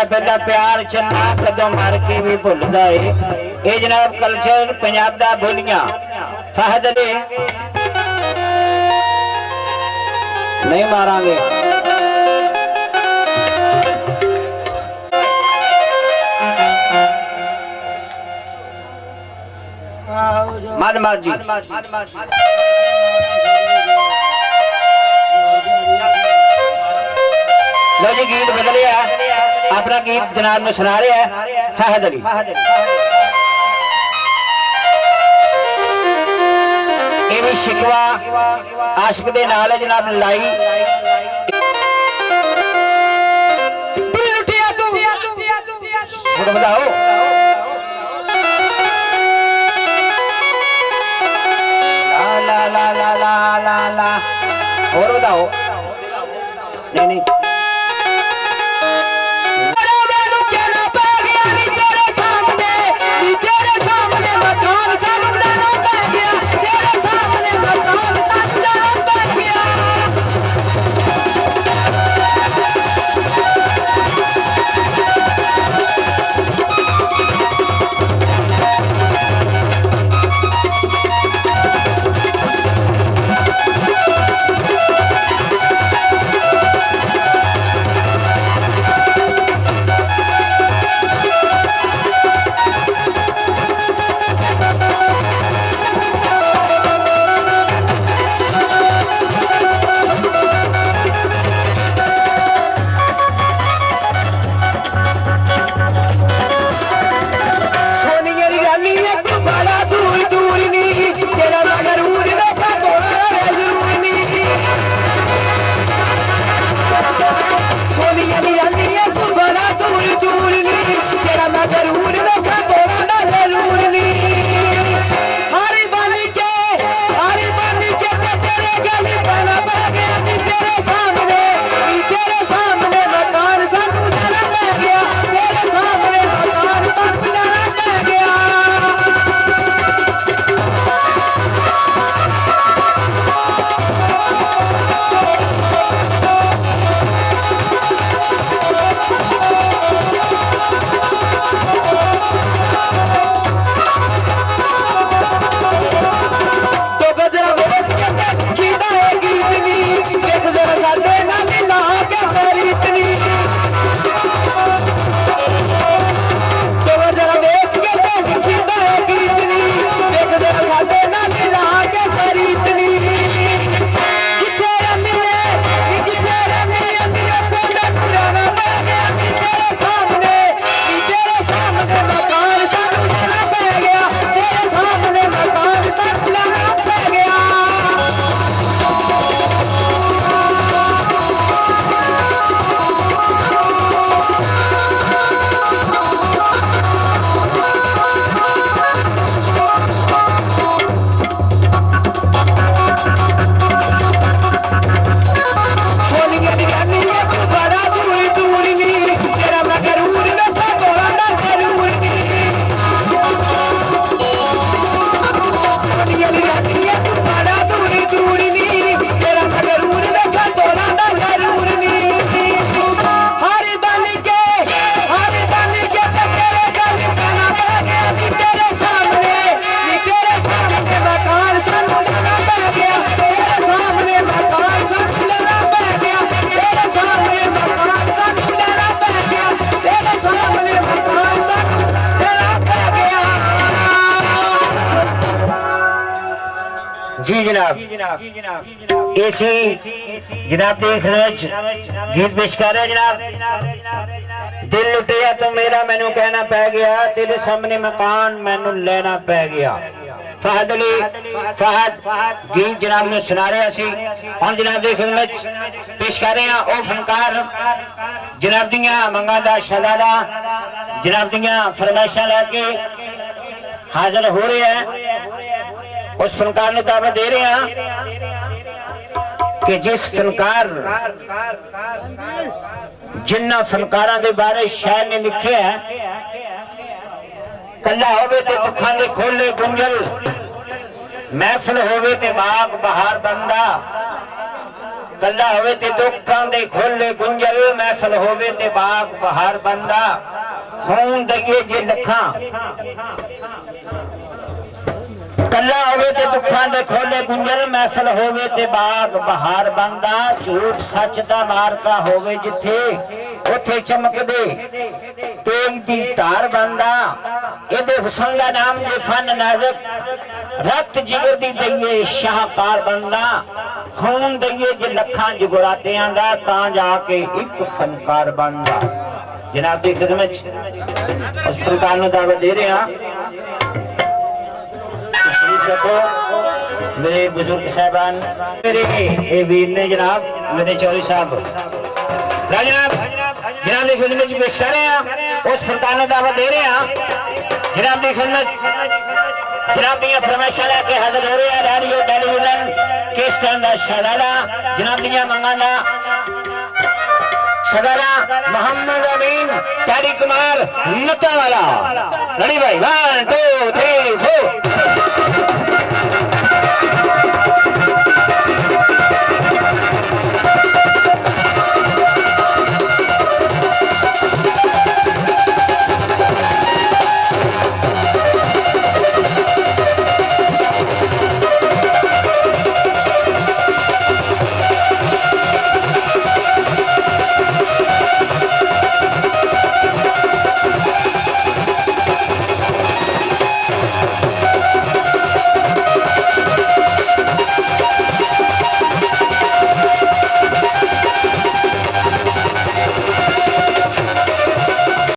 कहता पहला प्यार चन्ना कदों मर के भी भुलदा है। ये जनाब कल्चर पंजाब दा बोलियां। फहद अली नहीं मारांगे। माद जी लो जी गीत बदलिया अपना गीत जनाब ने सुना रहे हैं फहद अली। ये भी शिकवा आशिक दे नाल है जनाब लाई। बताओ ला ला ला ला ला ला और बताओ नहीं नहीं जी जनाब ऐसी जनाब देख गीत पेश कर रहे जनाब। दिल लुटिया तो मेरा मैनू कहना पै गया, तेरे सामने मकान मैनू लेना पै गया। फहद अली फहद गीत जनाब ने सुना रहे सी। हम जनाब की खिदमत पेश कर रहे हैं वो फनकार जनाब दियां मंगां दा शहजादा जनाब दियां फरमाइशां लैके हाजिर हो रहे हैं। उस फनकार ने दावत दे रहे हैं कि जिस फनकार जिन्ना फनकारां दे बारे शायर ने लिखे है, कला होवे ते दुखां दे खोले गुंजल, महफिल होवे ते बाग बहार बंदा, कला होवे ते दुखां दे खोले गुंजल महफिल होवे ते बाग बहार बंदा खून दइए जे लखां कला होवे ते दुखां दे खोले गुंजल महफिल होवे ते बाग बहार बंदा झूठ सच दा मारका होवे जिथे उथे चमकदे तेग दी तार बंदा एदे हुस्न दा नाम जे फन नाज़िक रत जिगर दी दइए शाहकार बंदा खून दइए जे लखां जुगरातियां दा तां जाके एक फनकार बंदा। जनाब दी खिदमत उस फनकार नूं दावत दे रहे हां। देखो मेरे बुजुर्ग साहबान मेरे वीर ने जनाब मेरे चौधरी साहब जनाब की खिदमत पेश कर रहे हैं उस फनकार नूं दावत दे रहे हैं। जनाब की खिदमत जनाब दी फरमाइशां लेके हाजिर हो रहे हैं रेडियो टेलीविजन किस तरह का शहजादा जनाब दी मंगां दा शहजादा मोहम्मद अमीन टैडी कुमार नत्ता वाला रेडी भाई 1 2 3 4